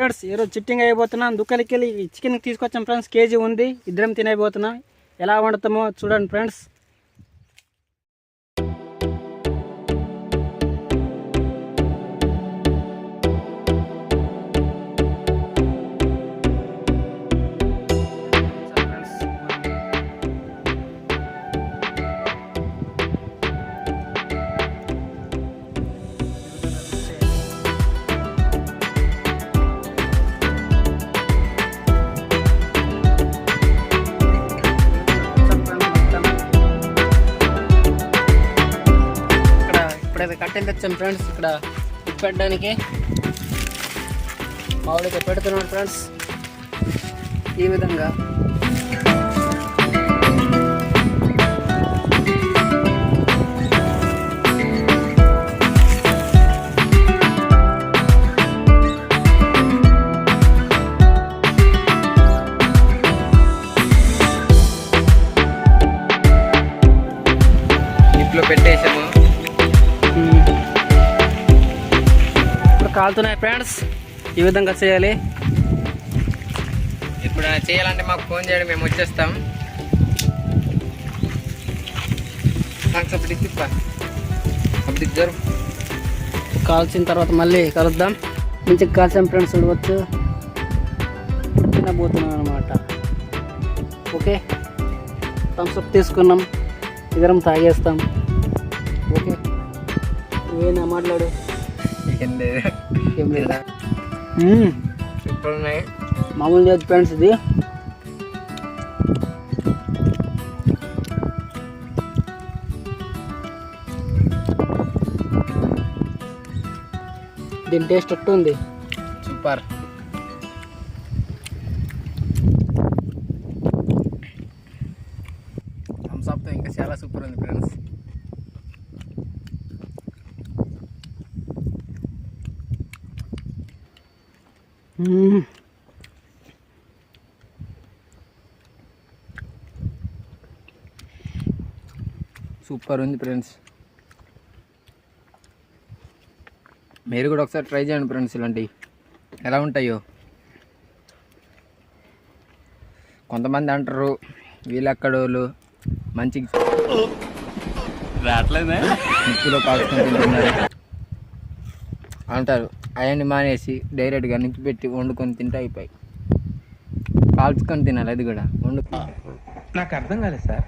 Friends ఈరోజు చిట్టింగ్ అయిపోతున్నాం. దుకాణకి వెళ్ళి చికెన్ తీసుకొచ్చాం ఫ్రెండ్స్. కేజీ ఉంది, ఇద్దరం తినైపోతున్నాం. ఎలా వండుతామో చూడండి ఫ్రెండ్స్. ఇప్పుడైతే కట్టెలు తెచ్చాం ఫ్రెండ్స్. ఇక్కడ పెట్టడానికి మామిడికి పెడుతున్నాడు ఫ్రెండ్స్. ఈ విధంగా ఇంట్లో పెట్టేసాము. కాలుతున్నాయి ఫ్రెండ్స్. ఈ విధంగా చేయాలి. ఇప్పుడు చేయాలంటే మాకు ఫోన్ చేయండి, మేము వచ్చేస్తాం. అప్పుడు జరుపు కాల్చిన తర్వాత మళ్ళీ కలుద్దాం. మంచిగా కాల్చాం ఫ్రెండ్స్. చూడవచ్చు తినబోతున్నాం అనమాట. ఓకే, థమ్స్ అప్ తీసుకున్నాం, ఇద్దరం తాగేస్తాం. ఓకే, నువ్వేనా మాట్లాడు. ఏం లేదు, ఏం లేదా? సూపర్ ఉన్నాయి. మామూలు లేదు ఫ్రెండ్స్ ఇది. దీని టేస్ట్ ఎట్టు ఉంది? సూపర్. థమ్స్ అప్తో ఇంకా చాలా సూపర్ ఉంది ఫ్రెండ్స్. సూపర్ ఉంది ఫ్రెండ్స్. మీరు కూడా ఒకసారి ట్రై చేయండి ఫ్రెండ్స్. ఇలాంటివి ఎలా ఉంటాయో. కొంతమంది అంటారు వీళ్ళెక్కడోళ్ళు మంచి రావట్లేదే నిప్పులో కాల్చుకొని తింటున్నారు అంటారు. అవన్నీ మానేసి డైరెక్ట్గా నింపి పెట్టి వండుకొని తింటే అయిపోయి. కాల్చుకొని తినాలి, అది కూడా వండుకొని. నాకు అర్థం కాలేదు సార్.